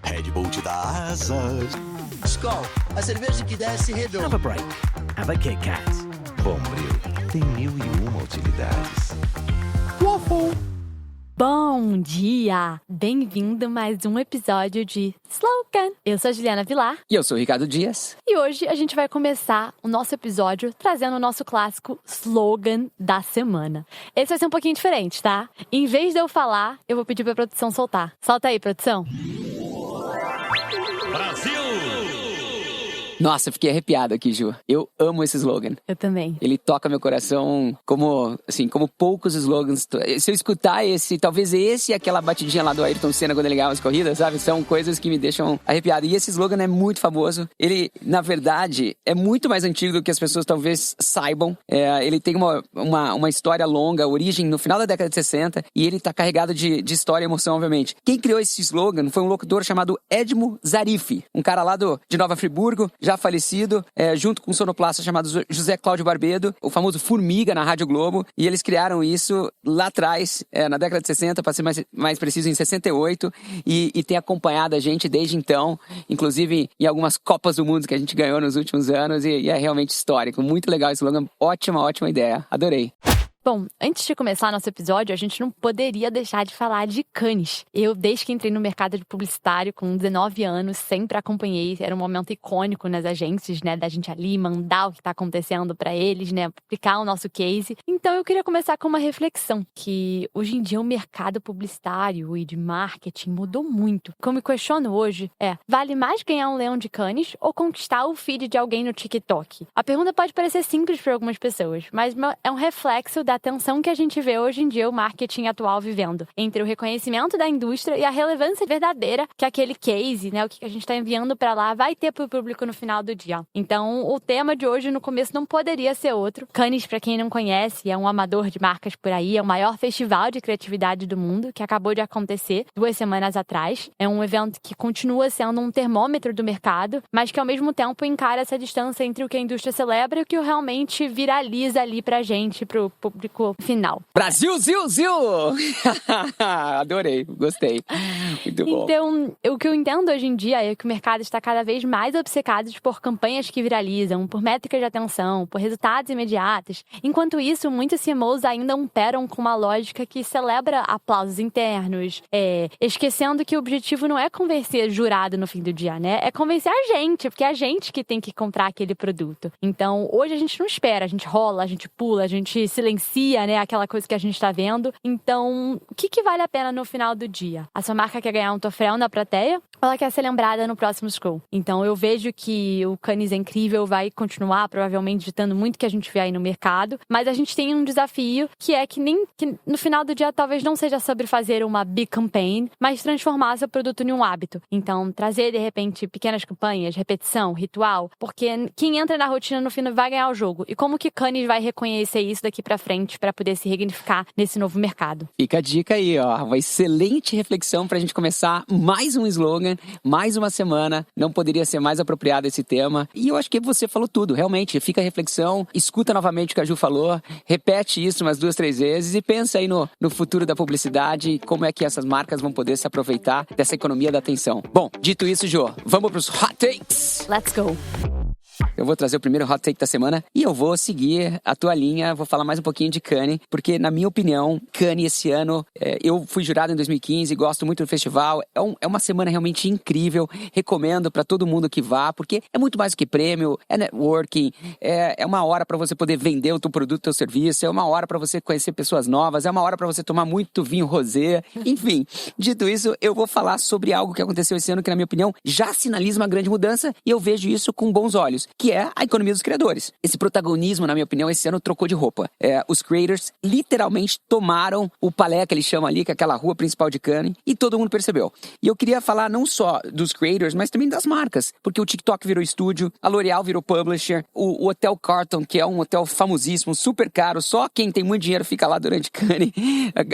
Red Bull te dá asas. Skol, a cerveja que desce redonda. Have a break. Have a Kit Kat. Bombril tem 1001 utilidades. Waffle. Bom dia! Bem-vindo a mais um episódio de Slogan. Eu sou a Juliana Vilar. E eu sou o Ricardo Dias. E hoje a gente vai começar o nosso episódio trazendo o nosso clássico slogan da semana. Esse vai ser um pouquinho diferente, tá? Em vez de eu falar, eu vou pedir pra produção soltar. Solta aí, produção. Nossa, eu fiquei arrepiado aqui, Ju. Eu amo esse slogan. Eu também. Ele toca meu coração como poucos slogans. Se eu escutar esse, talvez esse e aquela batidinha lá do Ayrton Senna quando ele ganhava as corridas, sabe? São coisas que me deixam arrepiado. E esse slogan é muito famoso. Ele, na verdade, é muito mais antigo do que as pessoas talvez saibam. Ele tem uma história longa, origem no final da década de 60, e ele tá carregado de história e emoção, obviamente. Quem criou esse slogan foi um locutor chamado Edmo Zariffi, um cara lá de Nova Friburgo, já falecido, junto com um sonoplasta chamado José Cláudio Barbedo, o famoso Formiga na Rádio Globo, e eles criaram isso lá atrás, na década de 60, para ser mais preciso, em 68, e tem acompanhado a gente desde então, inclusive em algumas Copas do Mundo que a gente ganhou nos últimos anos, e é realmente histórico. Muito legal esse slogan, ótima ideia, adorei. Bom, antes de começar nosso episódio, a gente não poderia deixar de falar de Cannes. Eu, desde que entrei no mercado de publicitário, com 19 anos, sempre acompanhei. Era um momento icônico nas agências, né? Da gente ali mandar o que está acontecendo para eles, né? Aplicar o nosso case. Então, eu queria começar com uma reflexão, que hoje em dia o mercado publicitário e de marketing mudou muito. O que eu me questiono hoje vale mais ganhar um leão de Cannes ou conquistar o feed de alguém no TikTok? A pergunta pode parecer simples para algumas pessoas, mas é um reflexo da tensão que a gente vê hoje em dia o marketing atual vivendo, entre o reconhecimento da indústria e a relevância verdadeira que aquele case, né, o que a gente está enviando para lá, vai ter para o público no final do dia. Então, o tema de hoje, no começo, não poderia ser outro. Cannes, para quem não conhece, é um amador de marcas por aí, é o maior festival de criatividade do mundo, que acabou de acontecer 2 semanas atrás. É um evento que continua sendo um termômetro do mercado, mas que, ao mesmo tempo, encara essa distância entre o que a indústria celebra e o que realmente viraliza ali pra gente, pro público final. Brasil, Zil! Adorei, gostei. Muito bom. Então, o que eu entendo hoje em dia é que o mercado está cada vez mais obcecado por campanhas que viralizam, por métricas de atenção, por resultados imediatos. Enquanto isso, muitos CMOs ainda operam com uma lógica que celebra aplausos internos, esquecendo que o objetivo não é convencer jurado no fim do dia, né? É convencer a gente, porque é a gente que tem que comprar aquele produto. Então, hoje a gente não espera, a gente rola, a gente pula, a gente silencia, né, aquela coisa que a gente está vendo. Então, o que vale a pena no final do dia? A sua marca quer ganhar um troféu na plateia ou ela quer ser lembrada no próximo scroll? Então, eu vejo que o Cannes é incrível, vai continuar provavelmente ditando muito o que a gente vê aí no mercado, mas a gente tem um desafio que é que no final do dia talvez não seja sobre fazer uma big campaign, mas transformar seu produto em um hábito. Então, trazer de repente pequenas campanhas, repetição, ritual, porque quem entra na rotina no fim vai ganhar o jogo. E como que Cannes vai reconhecer isso daqui pra frente para poder se resignificar nesse novo mercado? Fica a dica aí, ó. Uma excelente reflexão pra gente começar mais um slogan, mais uma semana. Não poderia ser mais apropriado esse tema. E eu acho que você falou tudo, realmente. Fica a reflexão, escuta novamente o que a Ju falou, repete isso umas 2, 3 vezes e pensa aí no futuro da publicidade e como é que essas marcas vão poder se aproveitar dessa economia da atenção. Bom, dito isso, Ju, vamos pros hot takes. Let's go! Eu vou trazer o primeiro hot take da semana e eu vou seguir a tua linha, vou falar mais um pouquinho de Cannes, porque na minha opinião, Cannes esse ano, eu fui jurado em 2015, gosto muito do festival, é uma semana realmente incrível, recomendo para todo mundo que vá, porque é muito mais do que prêmio, é networking, é uma hora para você poder vender o teu produto, o teu serviço, é uma hora para você conhecer pessoas novas, é uma hora para você tomar muito vinho rosé, enfim, dito isso, eu vou falar sobre algo que aconteceu esse ano que na minha opinião já sinaliza uma grande mudança e eu vejo isso com bons olhos, que é a economia dos criadores. Esse protagonismo, na minha opinião, esse ano trocou de roupa. Os creators literalmente tomaram o palé que eles chamam ali, que é aquela rua principal de Cannes, e todo mundo percebeu. E eu queria falar não só dos creators, mas também das marcas, porque o TikTok virou estúdio, a L'Oréal virou publisher, o Hotel Carlton, que é um hotel famosíssimo, super caro, só quem tem muito dinheiro fica lá durante Cannes.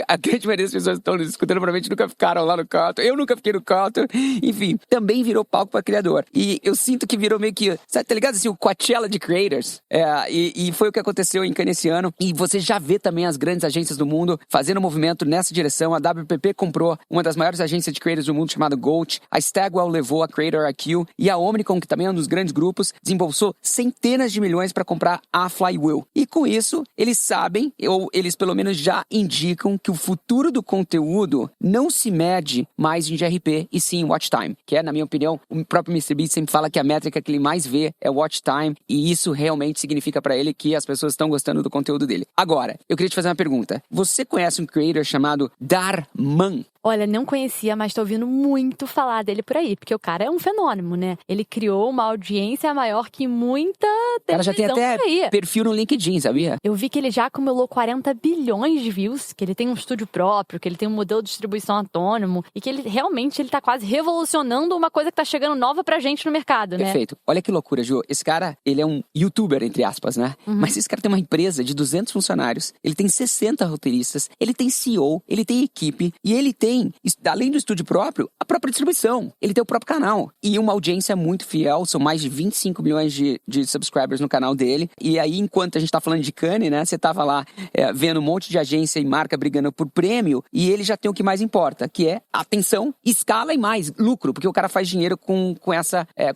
A grande maioria das pessoas que estão nos escutando provavelmente nunca ficaram lá no Carlton. Eu nunca fiquei no Carlton. Enfim, também virou palco para criador. E eu sinto que virou meio que, sabe, tá ligado? tornou-se o Coachella de creators. E foi o que aconteceu em Cannes esse ano. E você já vê também as grandes agências do mundo fazendo movimento nessa direção. A WPP comprou uma das maiores agências de creators do mundo, chamada Goat. A Stagwell levou a Creator IQ. E a Omnicom, que também é um dos grandes grupos, desembolsou centenas de milhões para comprar a Flywheel. E com isso, eles sabem, ou eles pelo menos já indicam, que o futuro do conteúdo não se mede mais em GRP e sim em watch time. Que é, na minha opinião, o próprio MrBeast sempre fala que a métrica que ele mais vê é watch time. E isso realmente significa para ele que as pessoas estão gostando do conteúdo dele. Agora, eu queria te fazer uma pergunta. Você conhece um creator chamado Darman? Olha, não conhecia, mas tô ouvindo muito falar dele por aí, porque o cara é um fenômeno, né? Ele criou uma audiência maior que muita televisão. O cara já tem até por aí. perfil no LinkedIn, sabia? Eu vi que ele já acumulou 40 bilhões de views, que ele tem um estúdio próprio, que ele tem um modelo de distribuição autônomo e que ele realmente tá quase revolucionando uma coisa que tá chegando nova pra gente no mercado, né? Perfeito. Olha que loucura, Ju. Esse cara, ele é um youtuber, entre aspas, né? Mas esse cara tem uma empresa de 200 funcionários, ele tem 60 roteiristas, ele tem CEO, ele tem equipe e ele tem, além do estúdio próprio, a própria distribuição. Ele tem o próprio canal. E uma audiência muito fiel, são mais de 25 milhões de subscribers no canal dele. E aí, enquanto a gente tá falando de Cannes, né? Você tava lá vendo um monte de agência e marca brigando por prêmio, e ele já tem o que mais importa, que é atenção, escala e mais lucro, porque o cara faz dinheiro com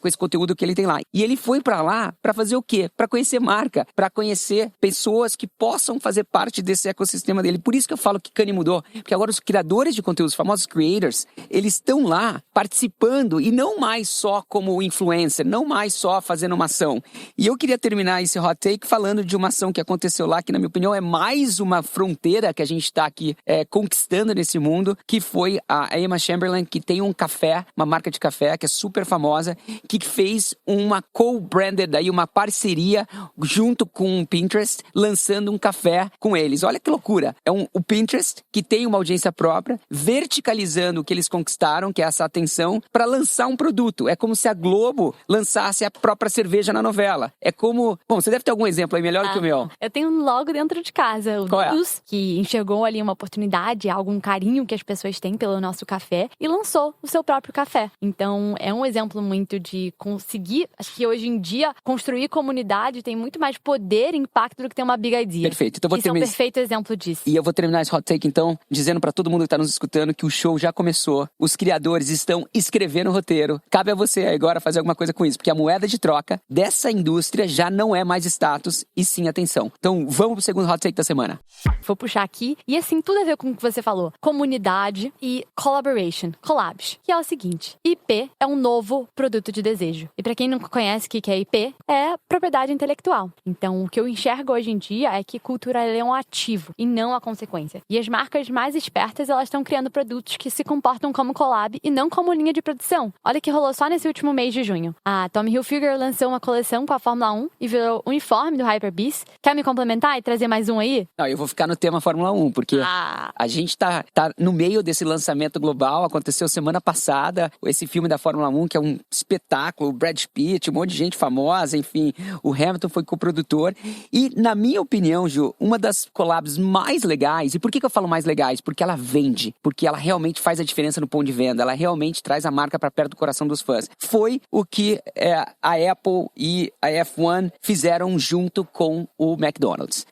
esse conteúdo que ele tem lá. E ele foi pra lá pra fazer o quê? Pra conhecer marca, pra conhecer pessoas que possam fazer parte desse ecossistema dele. Por isso que eu falo que Cannes mudou, porque agora os criadores de conteúdo, os famosos creators, eles estão lá participando e não mais só como influencer, não mais só fazendo uma ação. E eu queria terminar esse hot take falando de uma ação que aconteceu lá, que na minha opinião é mais uma fronteira que a gente está aqui conquistando nesse mundo, que foi a Emma Chamberlain, que tem um café, uma marca de café que é super famosa, que fez uma co-branded, aí, uma parceria junto com o Pinterest, lançando um café com eles. Olha que loucura! O Pinterest, que tem uma audiência própria, verticalizando o que eles conquistaram, que é essa atenção, para lançar um produto. É como se a Globo lançasse a própria cerveja na novela. É como... Bom, você deve ter algum exemplo aí melhor que o meu. Eu tenho um logo dentro de casa, o Luz, que enxergou ali uma oportunidade, algum carinho que as pessoas têm pelo nosso café e lançou o seu próprio café. Então, é um exemplo muito de conseguir, acho que hoje em dia, construir comunidade tem muito mais poder e impacto do que ter uma big idea. Perfeito. Então, Isso é um perfeito exemplo disso. E eu vou terminar esse hot take, então, dizendo para todo mundo que tá nos escutando que o show já começou. Os criadores estão escrevendo o roteiro. Cabe a você agora fazer alguma coisa com isso, porque a moeda de troca dessa indústria já não é mais status e sim atenção. Então, vamos pro segundo hot take da semana. Vou puxar aqui. E assim, tudo a ver com o que você falou. Comunidade e collaboration. Collabs. Que é o seguinte. IP é um novo produto de desejo. E pra quem não conhece o que é IP, é propriedade intelectual. Então, o que eu enxergo hoje em dia é que cultura é um ativo e não a consequência. E as marcas mais espertas, elas estão criando produtos que se comportam como collab e não como linha de produção. Olha que rolou só nesse último mês de junho. A Tommy Hilfiger lançou uma coleção com a Fórmula 1 e virou o uniforme do Hypebeast. Quer me complementar e trazer mais um aí? Não, eu vou ficar no tema Fórmula 1, porque a gente tá no meio desse lançamento global. Aconteceu semana passada esse filme da Fórmula 1, que é um espetáculo. O Brad Pitt, um monte de gente famosa, enfim. O Hamilton foi coprodutor. E, na minha opinião, Ju, uma das collabs mais legais, e por que eu falo mais legais? Porque ela vende, porque ela realmente faz a diferença no ponto de venda, ela realmente traz a marca para perto do coração dos fãs. Foi o que a Apple e a F1 fizeram junto com o McDonald's.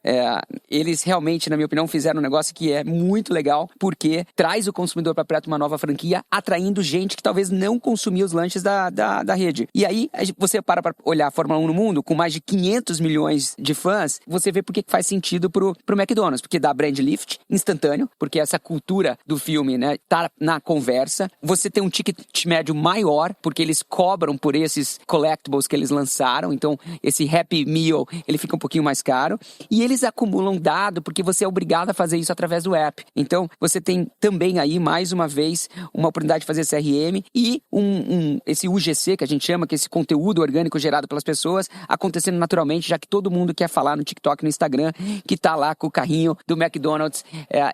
Eles realmente, na minha opinião, fizeram um negócio que é muito legal, porque traz o consumidor para perto de uma nova franquia, atraindo gente que talvez não consumia os lanches da rede. E aí, você para olhar a Fórmula 1 no mundo, com mais de 500 milhões de fãs, você vê por que faz sentido pro McDonald's, porque dá brand lift instantâneo, porque essa cultura do filme, né, tá na conversa. Você tem um ticket médio maior, porque eles cobram por esses collectibles que eles lançaram, então esse Happy Meal, ele fica um pouquinho mais caro, e eles acumulam dado, porque você é obrigado a fazer isso através do app. Então, você tem também aí, mais uma vez, uma oportunidade de fazer CRM e esse UGC, que a gente chama, que é esse conteúdo orgânico gerado pelas pessoas, acontecendo naturalmente, já que todo mundo quer falar no TikTok, no Instagram, que tá lá com o carrinho do McDonald's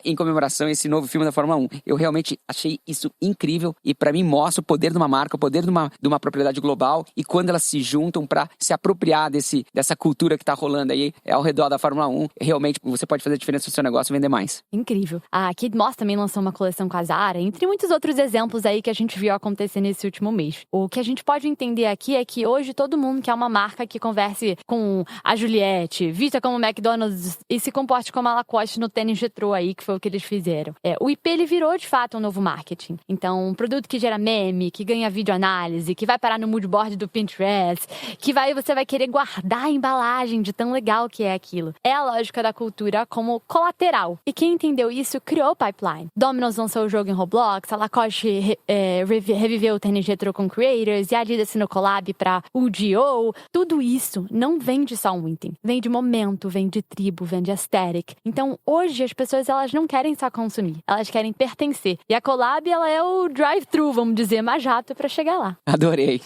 em comemoração a esse novo filme da Fórmula 1. Eu realmente achei isso incrível e pra mim mostra o poder de uma marca, o poder de uma propriedade global e quando elas se juntam pra se apropriar dessa cultura que tá rolando aí ao redor da Fórmula 1, realmente você pode fazer a diferença diferença no seu negócio vender mais. Incrível. A Kate Moss também lançou uma coleção com a Zara, entre muitos outros exemplos aí que a gente viu acontecer nesse último mês. O que a gente pode entender aqui é que hoje todo mundo quer uma marca que converse com a Juliette, vista como McDonald's e se comporte como a Lacoste no tênis retrô aí, que foi o que eles fizeram. O IP, ele virou de fato um novo marketing. Então, um produto que gera meme, que ganha videoanálise, que vai parar no moodboard do Pinterest, que você vai querer guardar a embalagem de tão legal que é aquilo. É a lógica da cultura como colateral. E quem entendeu isso criou o pipeline. Domino's lançou o jogo em Roblox, a Lacoste reviveu o tênis retrô com creators, e a Adidas assinou collab pra UGO. Tudo isso não vem de só um item. Vem de momento, vem de tribo, vem de aesthetic. Então, hoje, as pessoas, elas não querem só consumir. Elas querem pertencer. E a collab, ela é o drive-thru, vamos dizer, mais rápido pra chegar lá. Adorei.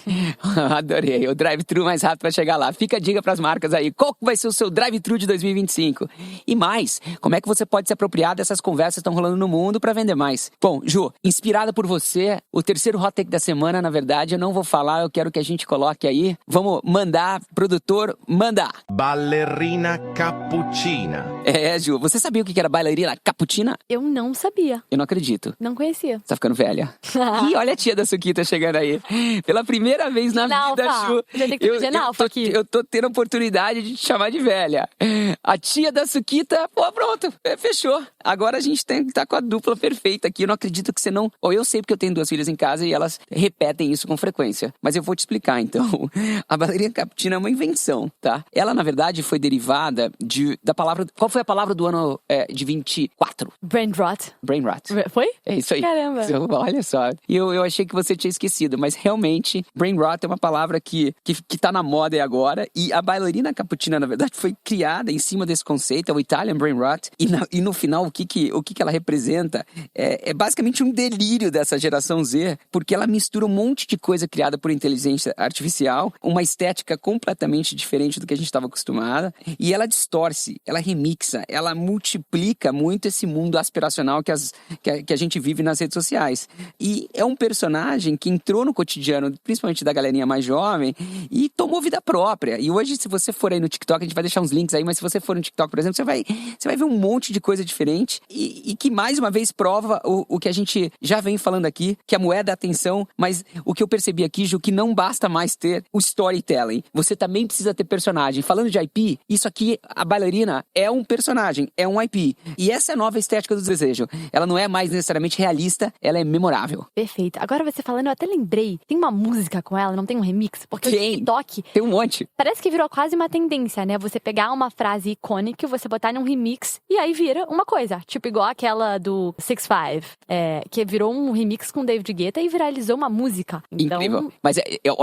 Adorei. O drive-thru mais rápido pra chegar lá. Fica a dica pras marcas aí. Qual vai ser o seu drive-thru de 2025? E mais, como é que você pode se apropriar dessas conversas que estão rolando no mundo pra vender mais? Bom, Ju, inspirada por você, o terceiro hot take da semana, na verdade, eu não vou falar, eu quero que a gente coloque aí. Vamos mandar, produtor, mandar. Ballerina cappuccina. Ju, você sabia o que era bailarina cappuccina? Eu não sabia. Eu não acredito. Não conhecia. Você tá ficando velha. E olha a tia da Suquita chegando aí. Pela primeira vez na vida, Ju. Já tem que pedir Nalfa aqui. Eu tô tendo a oportunidade de te chamar de velha. A tia da Suquita, pronto, fechou. Agora a gente tem que estar com a dupla perfeita aqui. Eu não acredito que você não... Eu sei porque eu tenho 2 filhas em casa e elas repetem isso com frequência. Mas eu vou te explicar, então. A bailarina cappuccina é uma invenção, tá? Ela, na verdade, foi derivada da palavra... Qual foi a palavra do ano de 24? Brain rot. Brain rot. Foi? É isso aí. Caramba. Olha só. E eu achei que você tinha esquecido, mas realmente, brain rot é uma palavra que tá na moda agora. E a bailarina cappuccina, na verdade, foi criada em cima desse conceito, é o Italian brain rot. E no final, o que ela representa é basicamente um delírio dessa geração Z, porque ela mistura um monte de coisa criada por inteligência artificial, uma estética completamente diferente do que a gente estava acostumada, e ela distorce, ela remixa, ela multiplica muito esse mundo aspiracional que a gente vive nas redes sociais. E é um personagem que entrou no cotidiano, principalmente da galerinha mais jovem, e tomou vida própria. E hoje, se você for aí no TikTok, a gente vai deixar uns links aí, mas se você for no TikTok, por exemplo, você vai ver um monte de coisa diferente e que mais uma vez prova o que a gente já vem falando aqui, que a moeda é a atenção, mas o que eu percebi aqui, Ju, que não basta mais ter o storytelling. Você também precisa ter personagem. Falando de IP, isso aqui, a bailarina é um personagem, é um IP. E essa é a nova estética do desejo. Ela não é mais necessariamente realista, ela é memorável. Perfeito. Agora você falando, eu até lembrei, tem uma música com ela, não tem um remix? Porque o TikTok... Tem um monte. Parece que virou quase uma tendência, né? Você pegar uma frase icônica, você botar num remix, e aí vira uma coisa. Tipo igual aquela do 6ix5ine, que virou um remix com David Guetta e viralizou uma música. Então... Incrível. Mas,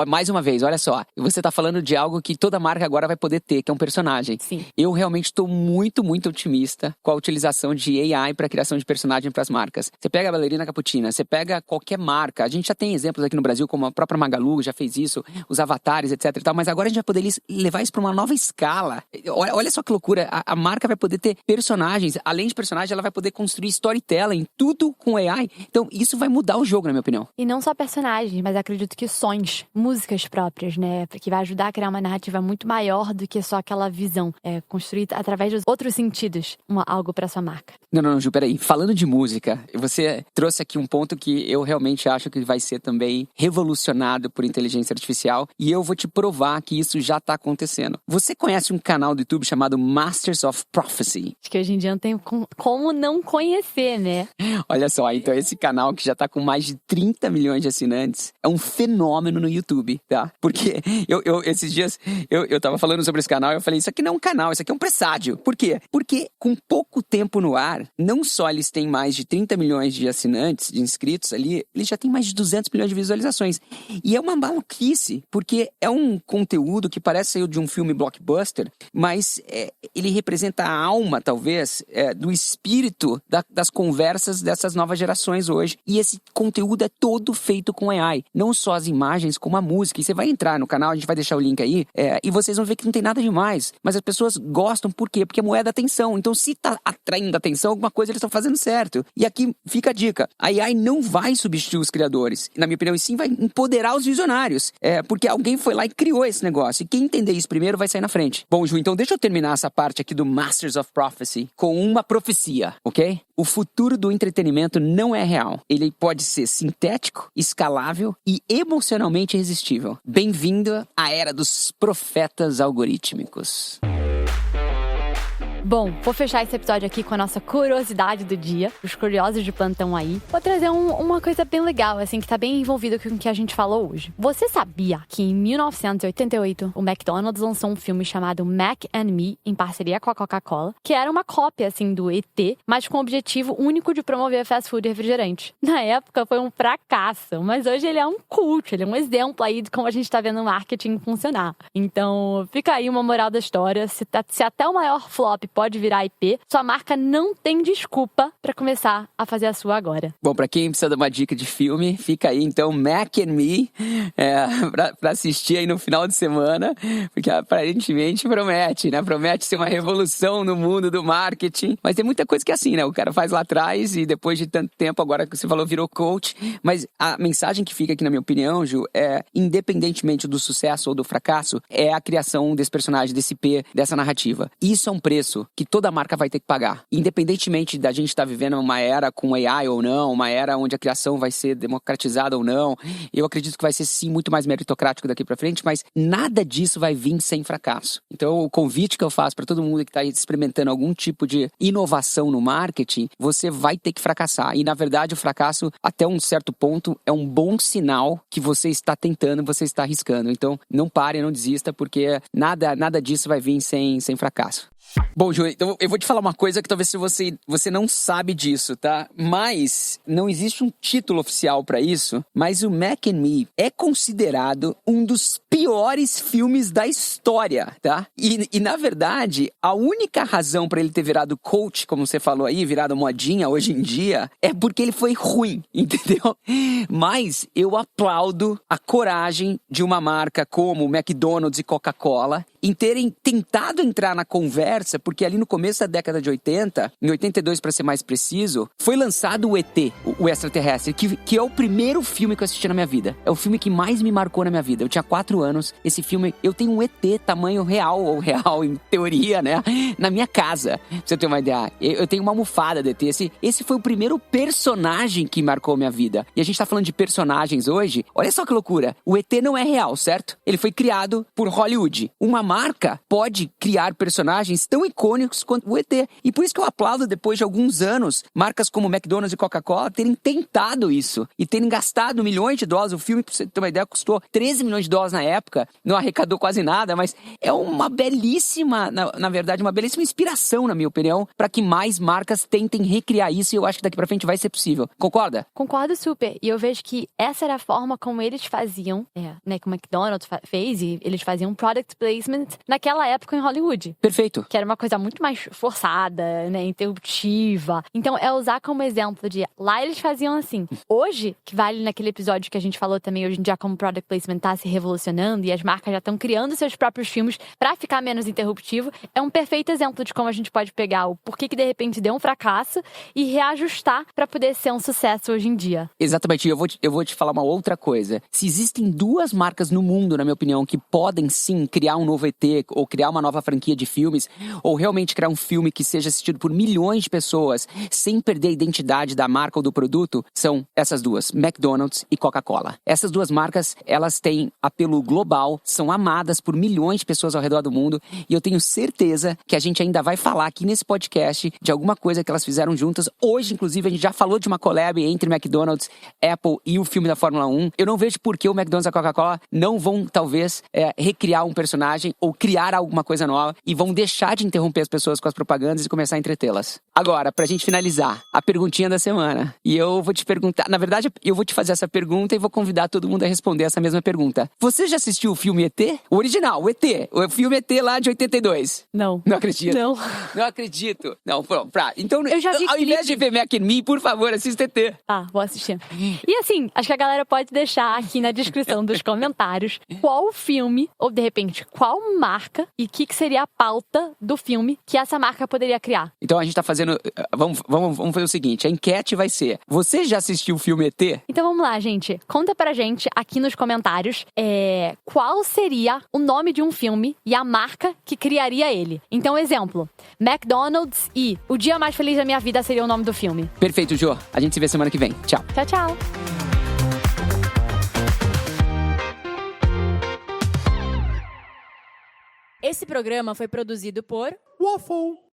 mais uma vez, olha só. Você tá falando de algo que toda marca agora vai poder ter, que é um personagem. Sim. Eu realmente tô muito, muito otimista com a utilização de AI para criação de personagem para as marcas. Você pega a bailarina cappuccina, você pega qualquer marca. A gente já tem exemplos aqui no Brasil, como a própria Magalu já fez isso, os avatares, etc e tal. Mas agora a gente vai poder levar isso para uma nova escala. Olha só que loucura. A marca vai poder ter personagens. Além de personagens, ela vai poder construir storytelling, tudo com AI. Então, isso vai mudar o jogo, na minha opinião. E não só personagens, mas acredito que sons, músicas próprias, né? Que vai ajudar a criar uma narrativa muito maior do que só aquela visão. Construir através dos outros sentidos algo para sua marca. Não, Ju, peraí. Falando de música, você trouxe aqui um ponto que eu realmente acho que vai ser também revolucionado por inteligência artificial, e eu vou te provar que isso já tá acontecendo. Você conhece um canal do YouTube chamado Masters of Prophecy? Acho que hoje em dia não tem como não conhecer, né? Olha só, então esse canal que já tá com mais de 30 milhões de assinantes é um fenômeno no YouTube, tá? Porque esses dias eu tava falando sobre esse canal e eu falei, isso aqui não é um canal, isso aqui é um presságio. Por quê? Porque com pouco tempo no ar, não só eles têm mais de 30 milhões de assinantes, de inscritos ali, eles já têm mais de 200 milhões de visualizações. E é uma maluquice, porque é um conteúdo que parece sair de um filme blockbuster, mas ele representa a alma, talvez, do espírito das conversas dessas novas gerações hoje. E esse conteúdo é todo feito com AI. Não só as imagens, como a música. E você vai entrar no canal, a gente vai deixar o link aí, e vocês vão ver que não tem nada demais. Mas as pessoas gostam, por quê? Porque a moeda é atenção. Então, se tá atraindo atenção, alguma coisa eles estão fazendo certo. E aqui fica a dica. A AI não vai substituir os criadores. Na minha opinião, e sim vai empoderar os visionários. Porque alguém foi lá e criou esse negócio. E quem entender isso primeiro vai sair na frente. Bom, Ju, então deixa eu terminar essa parte aqui do Masters of Prophecy prophecy, com uma profecia, ok? O futuro do entretenimento não é real. Ele pode ser sintético, escalável e emocionalmente irresistível. Bem-vindo à era dos profetas algorítmicos. Bom, vou fechar esse episódio aqui com a nossa curiosidade do dia, os curiosos de plantão aí. Vou trazer uma coisa bem legal, assim, que tá bem envolvida com o que a gente falou hoje. Você sabia que em 1988 o McDonald's lançou um filme chamado Mac and Me, em parceria com a Coca-Cola, que era uma cópia, assim, do ET, mas com o objetivo único de promover fast food e refrigerante. Na época foi um fracasso, mas hoje ele é um cult, ele é um exemplo aí de como a gente tá vendo o marketing funcionar. Então, fica aí uma moral da história, se até o maior flop pode virar IP, sua marca não tem desculpa pra começar a fazer a sua agora. Bom, pra quem precisa de uma dica de filme, fica aí então Mac and Me pra assistir aí no final de semana, porque aparentemente promete, né? Promete ser uma revolução no mundo do marketing, mas tem muita coisa que é assim, né? O cara faz lá atrás e depois de tanto tempo, agora que você falou, virou coach, mas a mensagem que fica aqui na minha opinião, Ju, independentemente do sucesso ou do fracasso, é a criação desse personagem, desse IP, dessa narrativa. Isso é um preço que toda marca vai ter que pagar. Independentemente da gente estar vivendo uma era com AI ou não, uma era onde a criação vai ser democratizada ou não, eu acredito que vai ser sim muito mais meritocrático daqui pra frente, mas nada disso vai vir sem fracasso. Então o convite que eu faço para todo mundo que está experimentando algum tipo de inovação no marketing, você vai ter que fracassar. E na verdade o fracasso, até um certo ponto, é um bom sinal que você está tentando, você está arriscando. Então não pare, não desista, porque nada disso vai vir sem fracasso. Bom, Ju, então eu vou te falar uma coisa que talvez você não sabe disso, tá? Mas não existe um título oficial pra isso, mas o Mac and Me é considerado um dos piores filmes da história, tá? E na verdade, a única razão pra ele ter virado coach, como você falou aí, virado modinha hoje em dia, é porque ele foi ruim, entendeu? Mas eu aplaudo a coragem de uma marca como McDonald's e Coca-Cola em terem tentado entrar na conversa, porque ali no começo da década de 80, em 82 para ser mais preciso, foi lançado o ET, o Extraterrestre, que é o primeiro filme que eu assisti na minha vida. É o filme que mais me marcou na minha vida. Eu tinha 4 anos, esse filme, eu tenho um ET tamanho real, ou real em teoria, né, na minha casa, pra você ter uma ideia. Eu tenho uma almofada de ET. Esse foi o primeiro personagem que marcou minha vida. E a gente tá falando de personagens hoje, olha só que loucura. O ET não é real, certo? Ele foi criado por Hollywood. Uma marca pode criar personagens tão icônicos quanto o ET. E por isso que eu aplaudo, depois de alguns anos, marcas como McDonald's e Coca-Cola terem tentado isso e terem gastado milhões de dólares. O filme, pra você ter uma ideia, custou 13 milhões de dólares na época. Não arrecadou quase nada, mas é uma belíssima, na verdade, uma belíssima inspiração, na minha opinião, para que mais marcas tentem recriar isso, e eu acho que daqui pra frente vai ser possível. Concorda? Concordo super. E eu vejo que essa era a forma como eles faziam, né, que o McDonald's fez, e eles faziam product placement naquela época em Hollywood. Perfeito. Que era uma coisa muito mais forçada, né, interruptiva. Então, é usar como exemplo de... Lá eles faziam assim. Hoje, que vale naquele episódio que a gente falou também, hoje em dia, como o product placement tá se revolucionando e as marcas já estão criando seus próprios filmes pra ficar menos interruptivo, é um perfeito exemplo de como a gente pode pegar o porquê que de repente deu um fracasso e reajustar pra poder ser um sucesso hoje em dia. Exatamente. Eu vou te falar uma outra coisa. Se existem 2 marcas no mundo, na minha opinião, que podem sim criar um novo ET ou criar uma nova franquia de filmes, ou realmente criar um filme que seja assistido por milhões de pessoas sem perder a identidade da marca ou do produto, são essas 2, McDonald's e Coca-Cola. Essas 2 marcas, elas têm apelo global, são amadas por milhões de pessoas ao redor do mundo, e eu tenho certeza que a gente ainda vai falar aqui nesse podcast de alguma coisa que elas fizeram juntas. Hoje, inclusive, a gente já falou de uma collab entre McDonald's, Apple e o filme da Fórmula 1. Eu não vejo por que o McDonald's e a Coca-Cola não vão, talvez, recriar um personagem ou criar alguma coisa nova e vão deixar de interromper as pessoas com as propagandas e começar a entretê-las. Agora, pra gente finalizar, a perguntinha da semana. E eu vou te perguntar, na verdade, eu vou te fazer essa pergunta e vou convidar todo mundo a responder essa mesma pergunta. Você já assistiu o filme ET? O original, o ET. O filme ET lá de 82. Não. Não acredito. Não. Não acredito. Não, pronto. Então, Eu já vi ao invés de clipe. ver Mac and Me, por favor, assista ET. Tá, vou assistir. E assim, acho que a galera pode deixar aqui na descrição dos comentários qual filme, ou de repente, qual marca e o que seria a pauta do filme que essa marca poderia criar. Então a gente tá fazendo... Vamos fazer o seguinte, a enquete vai ser: você já assistiu o filme ET? Então vamos lá, gente. Conta pra gente aqui nos comentários qual seria o nome de um filme e a marca que criaria ele. Então, exemplo, McDonald's e O Dia Mais Feliz da Minha Vida seria o nome do filme. Perfeito, Jô. A gente se vê semana que vem. Tchau. Tchau, tchau. Esse programa foi produzido por Waffle.